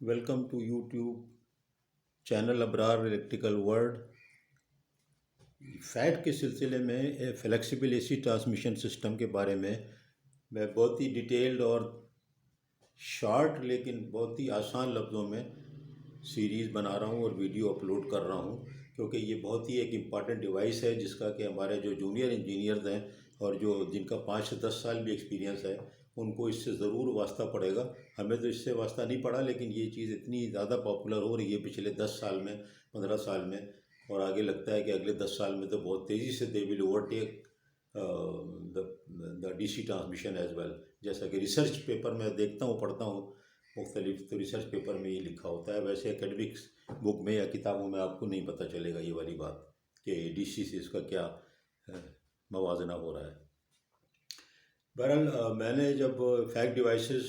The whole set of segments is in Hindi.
Welcome to YouTube channel Abrar electrical world. फैट के सिलसिले में फ्लेक्सिबल एसी ट्रांसमिशन सिस्टम के बारे में मैं बहुत ही डिटेल्ड और शॉर्ट लेकिन बहुत ही आसान लफ्ज़ों में सीरीज़ बना रहा हूँ और वीडियो अपलोड कर रहा हूँ, क्योंकि ये बहुत ही एक इम्पॉर्टेंट डिवाइस है जिसका कि हमारे जो जूनियर इंजीनियर्स हैं और जो जिनका 5 से 10 साल भी एक्सपीरियंस है उनको इससे ज़रूर वास्ता पड़ेगा। हमें तो इससे वास्ता नहीं पड़ा, लेकिन ये चीज़ इतनी ज़्यादा पॉपुलर हो रही है पिछले 10 साल में, 15 साल में, और आगे लगता है कि अगले 10 साल में तो बहुत तेज़ी से they will overtake the DC transmission as well. जैसा कि रिसर्च पेपर में देखता हूँ, पढ़ता हूँ मुख्तलिफ, तो रिसर्च पेपर में ये लिखा होता है। वैसे एकेडमिक्स बुक में या किताबों में आपको नहीं पता चलेगा ये वाली बात कि डीसी से इसका क्या मवाजना हो रहा है। बहरहाल मैंने जब फैक्ट डिवाइसेस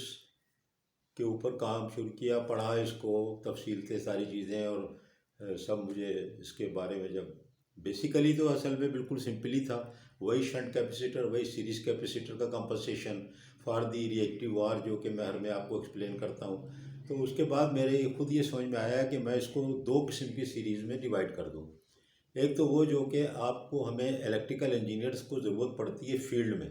के ऊपर काम शुरू किया, पढ़ा इसको तफसील से सारी चीज़ें, और सब मुझे इसके बारे में जब बेसिकली तो असल में बिल्कुल सिंपल ही था, वही शंट कैपेसिटर, वही सीरीज़ कैपेसिटर का कंपनसेशन फॉर दी रिएक्टिव वार, जो कि मैं हर में आपको एक्सप्लेन करता हूँ। तो उसके बाद मेरे खुद ये समझ में आया कि मैं इसको दो किस्म की सीरीज़ में डिवाइड कर दूँ। एक तो वो जो कि आपको हमें इलेक्ट्रिकल इंजीनियर्स को ज़रूरत पड़ती है फील्ड में।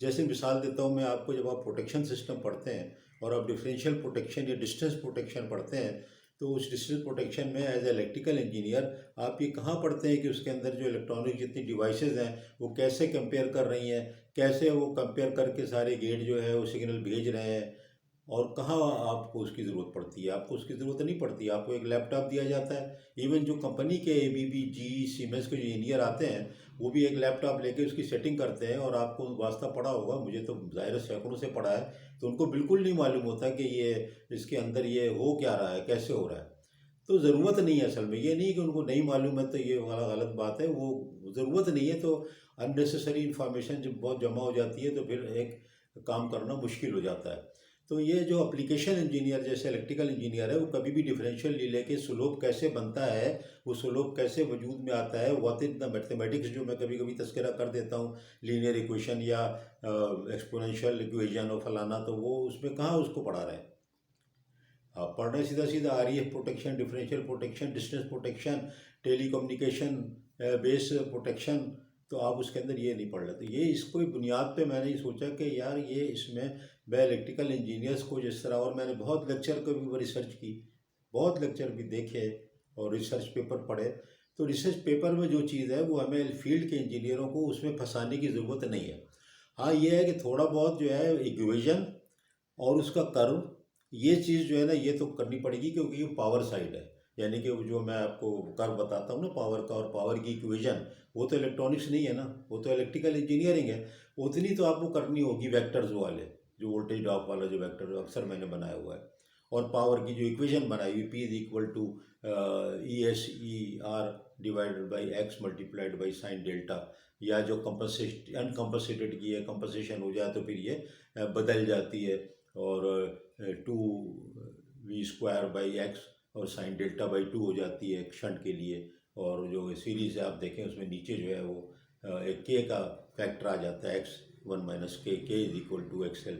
जैसे मिसाल देता हूँ मैं आपको, जब आप प्रोटेक्शन सिस्टम पढ़ते हैं और आप डिफरेंशियल प्रोटेक्शन या डिस्टेंस प्रोटेक्शन पढ़ते हैं, तो उस डिस्टेंस प्रोटेक्शन में एज इलेक्ट्रिकल इंजीनियर आप ये कहाँ पढ़ते हैं कि उसके अंदर जो इलेक्ट्रॉनिक जितनी डिवाइसेस हैं वो कैसे कंपेयर कर रही हैं, कैसे वो कंपेयर करके सारे गेट जो है वो सिग्नल भेज रहे हैं, और कहाँ आपको उसकी ज़रूरत पड़ती है। आपको उसकी ज़रूरत नहीं पड़ती, आपको एक लैपटॉप दिया जाता है। इवन जो कंपनी के एबीबी, जी, सीमेंस के जो इंजीनियर आते हैं वो भी एक लैपटॉप लेके उसकी सेटिंग करते हैं, और आपको वास्ता पड़ा होगा, मुझे तो ज़ाहिर सैकड़ों से पड़ा है, तो उनको बिल्कुल नहीं मालूम होता कि ये इसके अंदर ये हो क्या रहा है, कैसे हो रहा है। तो ज़रूरत नहीं है असल में, ये नहीं कि उनको नहीं मालूम है तो ये वाला गलत बात है, वो ज़रूरत नहीं है। तो अननेसेसरी इन्फॉर्मेशन जब बहुत जमा हो जाती है तो फिर एक काम करना मुश्किल हो जाता है। तो ये जो एप्लीकेशन इंजीनियर जैसे इलेक्ट्रिकल इंजीनियर है वो कभी भी डिफरेंशियल नहीं लेके स्लोप कैसे बनता है, वो स्लोप कैसे वजूद में आता है, व्हाट इज द मैथमेटिक्स, जो मैं कभी कभी तस्करा कर देता हूँ, लीनियर इक्वेशन या एक्सपोनेंशियल इक्वेशन और फलाना, तो वो उसमें कहाँ उसको पढ़ा रहे हैं। आप पढ़ रहे सीधा सीधा आ रही है protection, differential protection, distance protection, telecommunication base protection, तो आप उसके अंदर ये नहीं पढ़ रहे। तो ये इसको बुनियाद पे मैंने सोचा कि यार ये इसमें मैं इलेक्ट्रिकल इंजीनियर्स को जिस तरह, और मैंने बहुत लेक्चर को भी रिसर्च की, बहुत लेक्चर भी देखे और रिसर्च पेपर पढ़े। तो रिसर्च पेपर में जो चीज़ है वो हमें फील्ड के इंजीनियरों को उसमें फंसाने की ज़रूरत नहीं है। हाँ, ये है कि थोड़ा बहुत जो है इक्वेशन और उसका कर्व, ये चीज़ जो है ना ये तो करनी पड़ेगी, क्योंकि ये पावर साइड है। यानी कि वो जो मैं आपको कर्व बताता हूँ ना पावर का, और पावर की इक्वेशन, वो तो इलेक्ट्रॉनिक्स नहीं है ना, वो तो इलेक्ट्रिकल इंजीनियरिंग है। उतनी तो आपको करनी होगी वेक्टर्स वाले, जो वोल्टेज ड्रॉप वाला जो वेक्टर अक्सर मैंने बनाया हुआ है, और पावर की जो इक्वेशन बनाई हुई P is equal to E S E R divided by X multiplied by sine delta, या जो कंपनसेट अनकम्पनसेटेड की है कंपनसेशन हो जाए तो फिर ये बदल जाती है, और 2v² बाई एक्स और साइन डेल्टा बाई 2 हो जाती है एक शंट के लिए। और जो सीरीज़ है आप देखें उसमें नीचे जो है वो एक के का फैक्टर आ जाता है, x1 - k is equal to XL,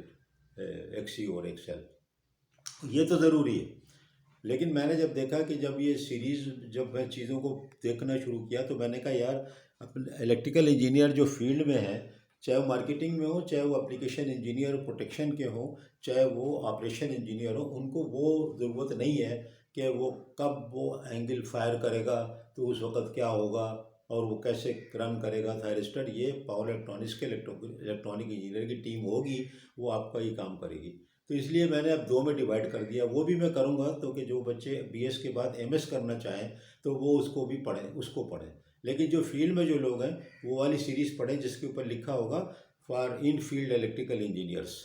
X E और एक्सएल। ये तो ज़रूरी है। लेकिन मैंने जब देखा कि जब ये सीरीज़, जब मैं चीज़ों को देखना शुरू किया, तो मैंने कहा यार अपने इलेक्ट्रिकल इंजीनियर जो फील्ड में है, चाहे वो मार्केटिंग में हो, चाहे वो एप्लीकेशन इंजीनियर प्रोटेक्शन के हो, चाहे वो ऑपरेशन इंजीनियर हो, उनको वो ज़रूरत नहीं है कि वो कब वो एंगल फायर करेगा तो उस वक़्त क्या होगा, और वो कैसे रन करेगा थायरिस्टर। ये पावर इलेक्ट्रॉनिक्स के इलेक्ट्रॉनिक इंजीनियर की टीम होगी, वो आपका ये काम करेगी। तो इसलिए मैंने अब दो में डिवाइड कर दिया। वो भी मैं करूँगा तो कि जो बच्चे बीएस के बाद एमएस करना चाहें तो वो उसको भी पढ़ें, उसको पढ़ें। लेकिन जो फील्ड में जो लोग हैं वो वाली सीरीज़ पढ़ें जिसके ऊपर लिखा होगा for in field electrical engineers.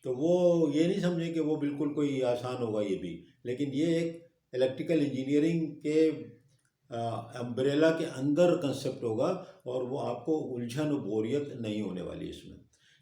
तो वो ये नहीं समझें कि वो बिल्कुल कोई आसान होगा ये भी, लेकिन ये एक इलेक्ट्रिकल इंजीनियरिंग के अम्ब्रेला के अंदर कंसेप्ट होगा, और वो आपको उलझन और बोरियत नहीं होने वाली इसमें।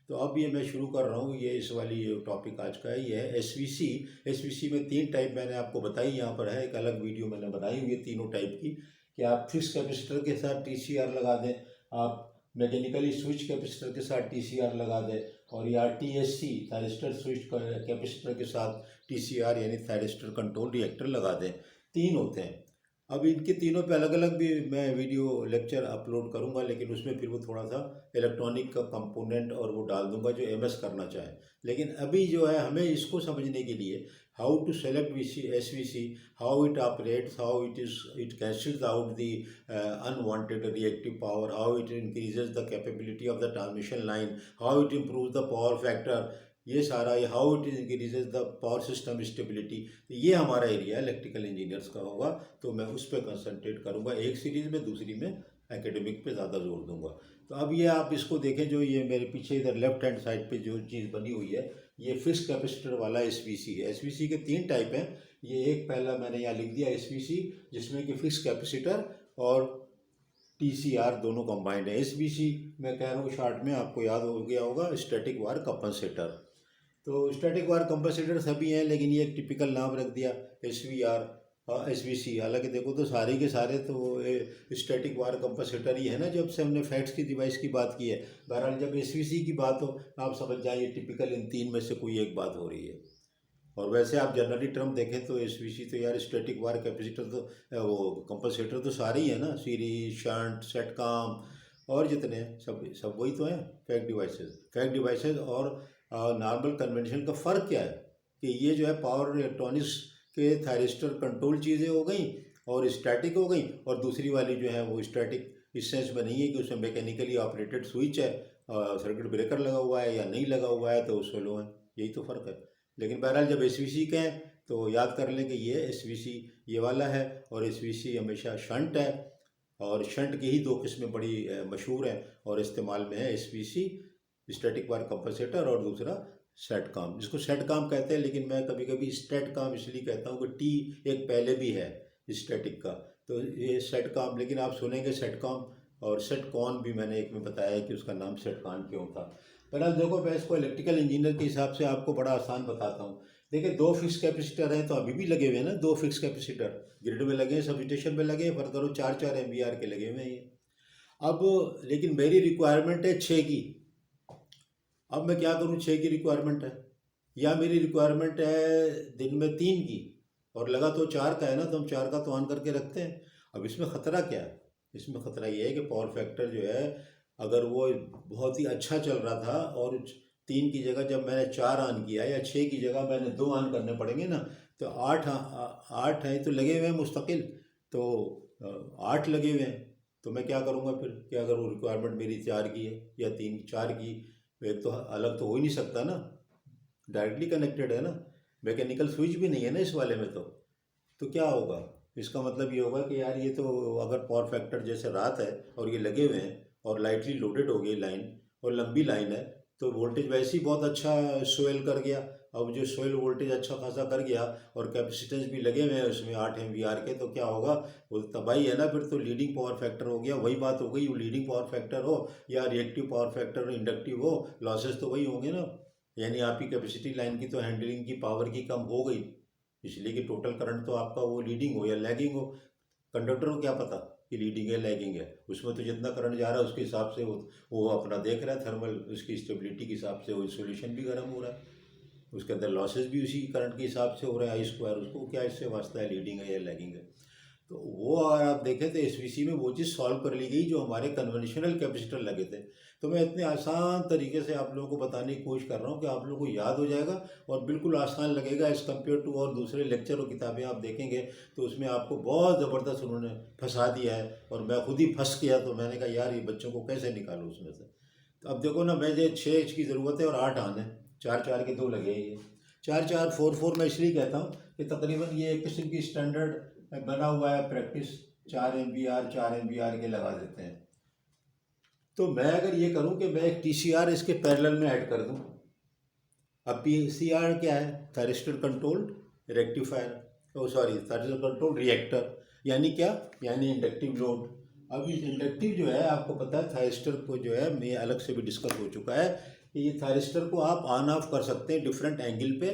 तो अब ये मैं शुरू कर रहा हूँ, ये इस वाली टॉपिक आज का है, ये है एसवीसी। एसवीसी में 3 टाइप मैंने आपको बताई, यहाँ पर है एक अलग वीडियो मैंने बनाई हुई है तीनों टाइप की, कि आप फिक्स कैपेसिटर के साथ टीसीआर लगा दें, आप मैकेनिकली स्विच कैपेसिटर के साथ टीसीआर लगा दें, और या TSC थायरिस्टर स्विच कैपेसिटर के साथ TCR यानी थायरिस्टर कंट्रोल रिएक्टर लगा दें। 3 होते हैं। अब इनके तीनों पे अलग अलग भी मैं वीडियो लेक्चर अपलोड करूंगा, लेकिन उसमें फिर वो थोड़ा सा इलेक्ट्रॉनिक का कंपोनेंट और वो डाल दूंगा जो MS करना चाहे। लेकिन अभी जो है हमें इसको समझने के लिए how to select SVC, how it operates, how it cancels out the unwanted reactive power, how it increases the capability of the transmission line, how it improve the power factor, ये सारा, ये how it increases the power system stability, ये हमारा एरिया इलेक्ट्रिकल इंजीनियर्स का होगा। तो मैं उस पर कंसंट्रेट करूंगा एक सीरीज़ में, दूसरी में एकेडमिक पे ज़्यादा जोर दूंगा। तो अब ये आप इसको देखें, जो ये मेरे पीछे इधर लेफ्ट हैंड साइड पे जो चीज़ बनी हुई है, ये फिक्स कैपेसिटर वाला SVC है। SVC के 3 टाइप हैं। ये एक पहला मैंने यहाँ लिख दिया SVC, जिसमें कि फिक्स कैपेसिटर और TCR दोनों कंबाइंड है। SVC मैं कह रहा हूँ शॉर्ट में, आपको याद हो गया होगा, स्टैटिक वार कंपनसेटर। तो स्टैटिक वार कंपनसेटर सभी हैं, लेकिन ये एक टिपिकल नाम रख दिया SVR और SVC। हालांकि देखो तो सारे के सारे तो स्टैटिक वार कंपनसेटर ही है ना, जब से हमने फैक्ट्स की डिवाइस की बात की है। बहरहाल जब SVC की बात हो, आप समझ जाइए टिपिकल इन 3 में से कोई एक बात हो रही है। और वैसे आप जनरली टर्म देखें तो SVC तो यार स्टैटिक वार कैपेसिटर तो वो कंपनसेटर तो सारे ही है ना, सीरीज, शंट, सेटकॉम और जितने हैं सब सब वही तो हैं। फैक्ट डिवाइसेस और नॉर्मल कन्वेंशन का फ़र्क क्या है कि ये जो है पावर इलेक्ट्रॉनिक्स के थायरिस्टर कंट्रोल चीज़ें हो गई और स्टैटिक हो गई, और दूसरी वाली जो है वो स्टैटिक इस सेंस में नहीं है कि उसमें मैकेनिकली ऑपरेटेड स्विच है, सर्किट ब्रेकर लगा हुआ है या नहीं लगा हुआ है तो उसको लो है, यही तो फ़र्क है। लेकिन बहरहाल जब SVC के हैं तो याद कर लें कि ये SVC ये वाला है, और SVC हमेशा शंट है, और शंट की ही 2 किस्में बड़ी मशहूर हैं और इस्तेमाल में है। SVC स्टैटिक वार कंपनसेटर और दूसरा सेटकॉम, जिसको सेटकॉम कहते हैं, लेकिन मैं कभी कभी स्टैटकॉम इसलिए कहता हूँ कि T एक पहले भी है स्टैटिक का, तो ये सेटकॉम। लेकिन आप सुनेंगे सेटकॉम और सेटकॉन भी, मैंने एक में बताया कि उसका नाम सेटकॉन क्यों था। पहला देखो, मैं इसको इलेक्ट्रिकल इंजीनियर के हिसाब से आपको बड़ा आसान बताता हूँ। देखिए 2 फिक्स कैपेसिटर हैं, तो अभी भी लगे हुए हैं ना 2 फिक्स कैपेसिटर, ग्रिड में लगे हैं, सबस्टेशन में लगे हैं, फर्क करो 4-4 MVAR के लगे हुए हैं ये। अब लेकिन मेरी रिक्वायरमेंट है 6 की। अब मैं क्या करूँ, 6 की रिक्वायरमेंट है, या मेरी रिक्वायरमेंट है दिन में 3 की, और लगा तो 4 का है ना, तो हम 4 का तो ऑन करके रखते हैं। अब इसमें ख़तरा क्या है? इसमें ख़तरा ये है कि पावर फैक्टर जो है, अगर वो बहुत ही अच्छा चल रहा था और 3 की जगह जब मैंने 4 ऑन किया, या 6 की जगह मैंने 2 ऑन करने पड़ेंगे ना, तो 8 हैं तो लगे हुए हैं मुस्तकिल, तो 8 लगे हुए हैं, तो मैं क्या करूँगा फिर, कि अगर वो रिक्वायरमेंट मेरी 4 की है या 4 की, एक तो अलग तो हो ही नहीं सकता ना, डायरेक्टली कनेक्टेड है ना, मैकेनिकल स्विच भी नहीं है ना इस वाले में। तो क्या होगा, इसका मतलब ये होगा कि यार ये तो अगर पावर फैक्टर जैसे रात है और ये लगे हुए हैं और लाइटली लोडेड हो गई लाइन और लंबी लाइन है, तो वोल्टेज वैसे ही बहुत अच्छा स्वेल कर गया। अब जो स्वेल वोल्टेज अच्छा खासा कर गया और कैपेसिटेंस भी लगे हुए हैं उसमें 8 MVAR के, तो क्या होगा, वो तबाही है ना। फिर तो लीडिंग पावर फैक्टर हो गया, वही बात हो गई, वो लीडिंग पावर फैक्टर हो या रिएक्टिव पावर फैक्टर इंडक्टिव हो, लॉसेस तो वही होंगे ना। यानी आपकी कैपेसिटी लाइन की तो हैंडलिंग की पावर की कम हो गई, इसलिए कि टोटल करंट तो आपका वो लीडिंग हो या लैगिंग हो। कंडक्टर को क्या पता कि लीडिंग है लैगिंग है, उसमें तो जितना करंट जा रहा है उसके हिसाब से वो अपना देख रहा है, थर्मल उसकी स्टेबिलिटी के हिसाब से वो इंसुलेशन भी गर्म हो रहा है, उसके अंदर लॉसेस भी उसी करंट के हिसाब से हो रहा है, I²। उसको क्या इससे वास्ता है लीडिंग है या लैगिंग है। तो वो अगर आप देखें तो SVC में वो चीज़ सॉल्व कर ली गई जो हमारे कन्वेंशनल कैपेसिटर लगे थे। तो मैं इतने आसान तरीके से आप लोगों को बताने की कोशिश कर रहा हूँ कि आप लोगों को याद हो जाएगा और बिल्कुल आसान लगेगा एज़ कम्पेयर टू और दूसरे लेक्चर और किताबें आप देखेंगे तो उसमें आपको बहुत ज़बरदस्त उन्होंने फंसा दिया है, और मैं खुद ही फंस गया। तो मैंने कहा यार ये बच्चों को कैसे निकालूँ उसमें से। तो अब देखो ना, मुझे 6 की ज़रूरत है और 8 आने, 4-4 के 2 लगे हैं। ये 4-4 4-4 मैं इसलिए कहता हूँ कि तकरीबन ये एक किस्म की स्टैंडर्ड बना हुआ है प्रैक्टिस, 4 MVAR के लगा देते हैं। तो मैं अगर ये करूं कि मैं एक TCR इसके पैरेलल में ऐड कर दूं। अब TCR क्या है, thyristor controlled rectifier, thyristor controlled reactor, यानी क्या, यानी इंडक्टिव लोड। अब इस इंडक्टिव जो है आपको पता है थायरिस्टर को जो है, मैं अलग से भी डिस्कस हो चुका है कि ये थायरिस्टर को आप ऑन ऑफ कर सकते हैं डिफरेंट एंगल पे,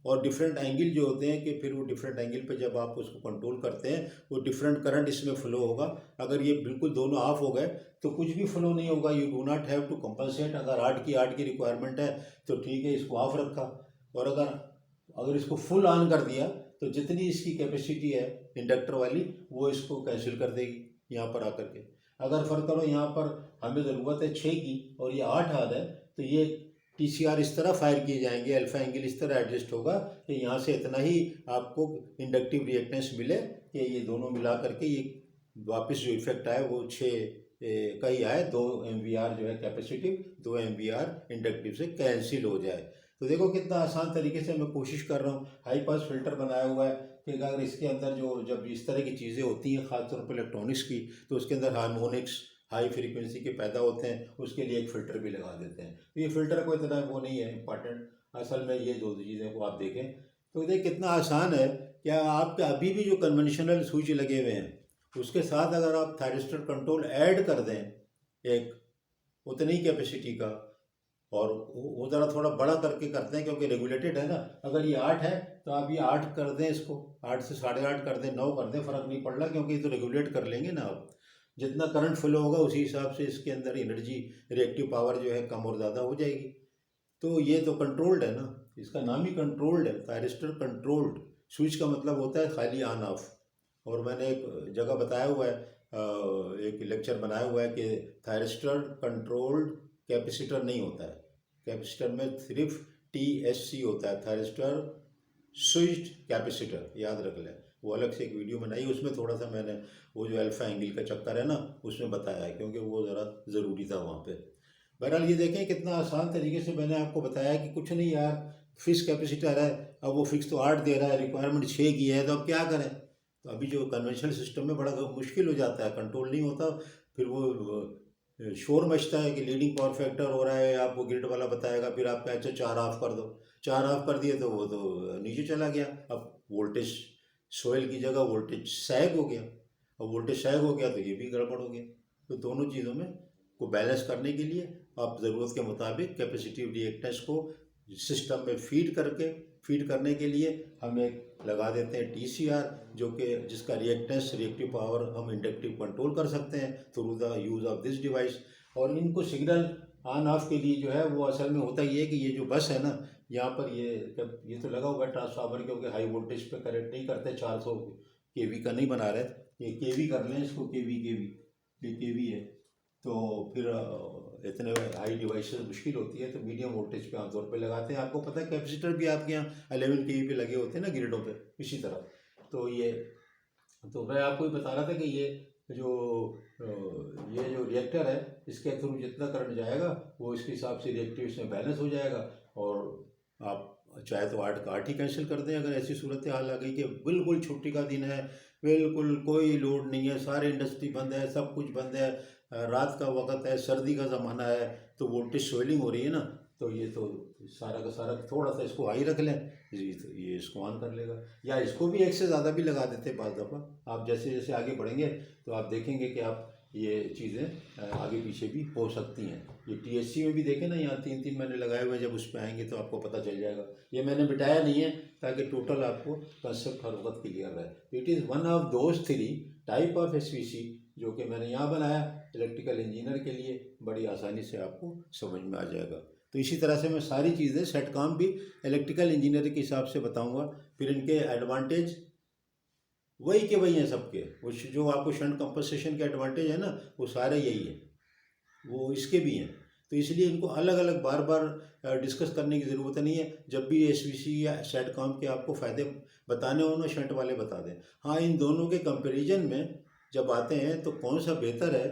और डिफरेंट एंगल जो होते हैं कि फिर वो डिफरेंट एंगल पे जब आप उसको कंट्रोल करते हैं वो डिफरेंट करंट इसमें फ्लो होगा। अगर ये बिल्कुल दोनों ऑफ हो गए तो कुछ भी फ्लो नहीं होगा। You do not have to compensate. अगर 8 की रिक्वायरमेंट है तो ठीक है, इसको ऑफ रखा। और अगर अगर इसको फुल ऑन कर दिया तो जितनी इसकी कैपेसिटी है इंडक्टर वाली वो इसको कैंसिल कर देगी यहाँ पर आकर के। अगर फर्क करो यहाँ पर हमें ज़रूरत है 6 की और ये 8 आ है तो ये TCR इस तरह फायर किए जाएंगे, अल्फा एंगल इस तरह एडजस्ट होगा कि यहाँ से इतना ही आपको इंडक्टिव रिएक्टेंस मिले कि ये दोनों मिला करके ये वापस जो इफेक्ट आए वो 6 का ही आए। 2 MVR जो है कैपेसिटिव, 2 MVR इंडक्टिव से कैंसिल हो जाए। तो देखो कितना आसान तरीके से मैं कोशिश कर रहा हूँ। हाई पास फिल्टर बनाया हुआ है कि अगर इसके अंदर जो जब इस तरह की चीज़ें होती हैं ख़ासतौर पर इलेक्ट्रॉनिक्स की, तो उसके अंदर हार्मोनिक्स हाई फ्रीक्वेंसी के पैदा होते हैं, उसके लिए एक फ़िल्टर भी लगा देते हैं। तो ये फ़िल्टर कोई इतना वो नहीं है इम्पॉर्टेंट, असल में ये दो चीज़ों को आप देखें तो देख कितना आसान है। क्या आपके अभी भी जो कन्वेंशनल स्विच लगे हुए हैं उसके साथ अगर आप थायरिस्टर कंट्रोल ऐड कर दें एक उतनी कैपेसिटी का, और वो ज़रा थोड़ा बड़ा करके करते हैं क्योंकि रेगुलेटेड है ना। अगर ये 8 है तो आप ये 8 कर दें, इसको 8 से 8.5 कर दें, 9 कर दें, फ़र्क नहीं पड़ रहा क्योंकि ये तो रेगुलेट कर लेंगे ना आप। जितना करंट फ्लो होगा उसी हिसाब से इसके अंदर एनर्जी रिएक्टिव पावर जो है कम और ज़्यादा हो जाएगी। तो ये तो कंट्रोल्ड है ना, इसका नाम ही कंट्रोल्ड है, थायरिस्टर कंट्रोल्ड। स्विच का मतलब होता है खाली ऑन ऑफ। और मैंने एक जगह बताया हुआ है, एक लेक्चर बनाया हुआ है कि थायरिस्टर कंट्रोल्ड कैपेसिटर नहीं होता है। कैपेसिटर में सिर्फ TSC होता है, थायरिस्टर स्विच्ड कैपेसिटर, याद रख लें। वो अलग से एक वीडियो बनाई, उसमें थोड़ा सा मैंने वो जो अल्फा एंगल का चक्कर है ना उसमें बताया है क्योंकि वो ज़रा ज़रूरी था वहाँ पे। बहरहाल ये देखें कितना आसान तरीके से मैंने आपको बताया कि कुछ नहीं यार, फिक्स कैपेसिटर है, अब वो फिक्स तो 8 दे रहा है, रिक्वायरमेंट 6 की है, तो अब क्या करें। तो अभी जो कन्वेंशनल सिस्टम में बड़ा मुश्किल हो जाता है, कंट्रोल नहीं होता। फिर वो शोर मचता है कि लीडिंग पावर फैक्टर हो रहा है, आपको ग्रिड वाला बताएगा, फिर आप कहे अच्छा 4 ऑफ कर दो। 4 ऑफ कर दिए तो वो तो नीचे चला गया। अब वोल्टेज सोयल की जगह वोल्टेज सैग हो गया, और वोल्टेज सैग हो गया तो ये भी गड़बड़ हो गया। तो दोनों चीज़ों में को बैलेंस करने के लिए आप ज़रूरत के मुताबिक कैपेसिटिव रिएक्टेंस को सिस्टम में फीड करने के लिए हम एक लगा देते हैं TCR, जो कि जिसका रिएक्टेंस रिएक्टिव पावर हम इंडक्टिव कंट्रोल कर सकते हैं through the use of this device. और इनको सिग्नल ऑन ऑफ के लिए जो है वो असल में होता ही है कि ये जो बस है ना यहाँ पर ये तो लगा हुआ है ट्रांसफार्मर, क्योंकि हाई वोल्टेज पे कनेक्ट नहीं करते, 400 kV का नहीं बना रहे, ये KV कर लें इसको, KV ये KV है। तो फिर इतने हाई डिवाइसेस मुश्किल होती है तो मीडियम वोल्टेज पे आमतौर पे लगाते हैं। आपको पता है कैपेसिटर भी आपके यहाँ 11 kV पे लगे होते हैं ना ग्रिडों पे, इसी तरह। तो मैं आपको ये बता रहा था कि जो ये जो रिएक्टर है इसके थ्रू जितना करंट जाएगा वो इसके हिसाब से रिएक्टिव इसमें बैलेंस हो जाएगा। और आप चाहे तो 8 का 8 ही कैंसिल कर दें अगर ऐसी सूरत हाल आ गई कि बिल्कुल छुट्टी का दिन है, बिल्कुल कोई लोड नहीं है, सारे इंडस्ट्री बंद है, सब कुछ बंद है, रात का वक्त है, सर्दी का ज़माना है, तो वोल्टेज स्वेलिंग हो रही है ना, तो ये तो सारा का सारा थोड़ा सा इसको हाई रख लें, ये इसको ऑन कर लेगा। या इसको भी एक से ज़्यादा भी लगा देते हैं बाज़ दफ़ा। आप जैसे जैसे आगे बढ़ेंगे तो आप देखेंगे कि आप ये चीज़ें आगे पीछे भी हो सकती हैं। ये TSC में भी देखें ना, यहाँ 3 मैंने लगाए हुए हैं, जब उस पर आएंगे तो आपको पता चल जाएगा। ये मैंने बिठाया नहीं है ताकि टोटल आपको कंसेप्ट हर वक्त क्लियर रहे। It is one of those 3 type of SVC जो कि मैंने यहाँ बनाया इलेक्ट्रिकल इंजीनियर के लिए, बड़ी आसानी से आपको समझ में आ जाएगा। तो इसी तरह से मैं सारी चीज़ें सेटकॉम भी इलेक्ट्रिकल इंजीनियर के हिसाब से बताऊंगा। फिर इनके एडवांटेज वही के वही हैं सबके, वो जो आपको शंट कंपनसेशन के एडवांटेज है ना वो सारे यही है, वो इसके भी हैं। तो इसलिए इनको अलग अलग बार बार डिस्कस करने की ज़रूरत नहीं है। जब भी SVC या सेटकॉम के आपको फ़ायदे बताने हो ना शंट वाले बता दें। हाँ, इन दोनों के कंपैरिजन में जब आते हैं तो कौन सा बेहतर है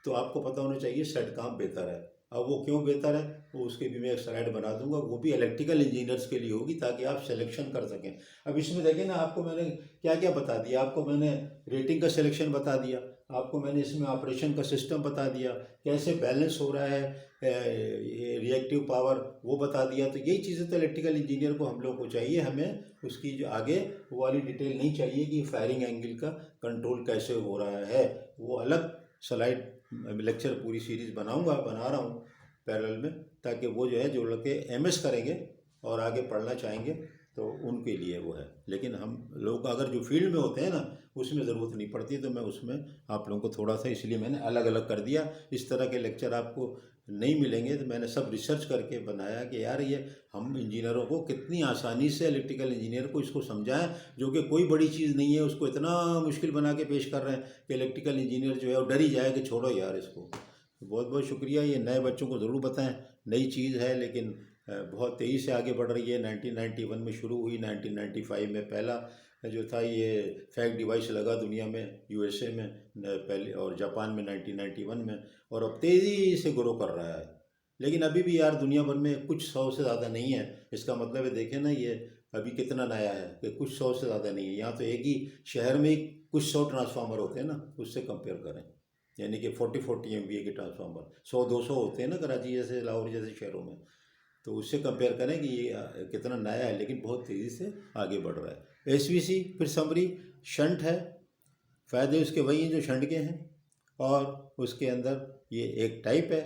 तो आपको पता होना चाहिए सेटकॉम बेहतर है। अब वो क्यों बेहतर है वो उसके भी मैं एक स्लाइड बना दूंगा, वो भी इलेक्ट्रिकल इंजीनियर्स के लिए होगी ताकि आप सिलेक्शन कर सकें। अब इसमें देखें ना, आपको मैंने क्या क्या बता दिया। आपको मैंने रेटिंग का सिलेक्शन बता दिया, आपको मैंने इसमें ऑपरेशन का सिस्टम बता दिया, कैसे बैलेंस हो रहा है रिएक्टिव पावर वो बता दिया। तो यही चीज़ें तो इलेक्ट्रिकल इंजीनियर को हम लोग को चाहिए, हमें उसकी जो आगे वो वाली डिटेल नहीं चाहिए कि फायरिंग एंगल का कंट्रोल कैसे हो रहा है। वो अलग स्लाइड लेक्चर पूरी सीरीज़ बना रहा हूँ पैरेलल में, ताकि वो जो है जो लोग के MS करेंगे और आगे पढ़ना चाहेंगे तो उनके लिए वो है। लेकिन हम लोग अगर जो फील्ड में होते हैं ना, उसमें ज़रूरत नहीं पड़ती, तो मैं उसमें आप लोगों को थोड़ा सा इसलिए मैंने अलग अलग कर दिया। इस तरह के लेक्चर आपको नहीं मिलेंगे, तो मैंने सब रिसर्च करके बनाया कि यार ये हम इंजीनियरों को कितनी आसानी से, इलेक्ट्रिकल इंजीनियर को इसको समझाएं, जो कि कोई बड़ी चीज़ नहीं है, उसको इतना मुश्किल बना के पेश कर रहे हैं कि इलेक्ट्रिकल इंजीनियर जो है वो डर ही जाए कि छोड़ो यार इसको। बहुत बहुत शुक्रिया। ये नए बच्चों को ज़रूर बताएं, नई चीज़ है लेकिन बहुत तेज़ी से आगे बढ़ रही है। 1991 में शुरू हुई, 1995 में पहला जो था ये फैक्ट डिवाइस लगा दुनिया में, यूएसए में पहले, और जापान में 1991 में, और अब तेज़ी से ग्रो कर रहा है। लेकिन अभी भी यार दुनिया भर में कुछ सौ से ज़्यादा नहीं है। इसका मतलब है देखें ना, ये अभी कितना नया है कि कुछ सौ से ज़्यादा नहीं है। यहाँ तो एक ही शहर में ही कुछ सौ ट्रांसफार्मर होते हैं ना, उससे कंपेयर करें, यानी कि 40-40 MVA के ट्रांसफार्मर 100-200 होते हैं ना कराची जैसे, लाहौर जैसे शहरों में। तो उससे कंपेयर करें कि ये कितना नया है, लेकिन बहुत तेज़ी से आगे बढ़ रहा है। एसवीसी फिर समरी शंट है, फ़ायदे उसके वही हैं जो शंट के हैं, और उसके अंदर ये एक टाइप है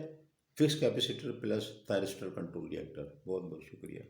fix capacitor plus thyristor control reactor. बहुत बहुत शुक्रिया।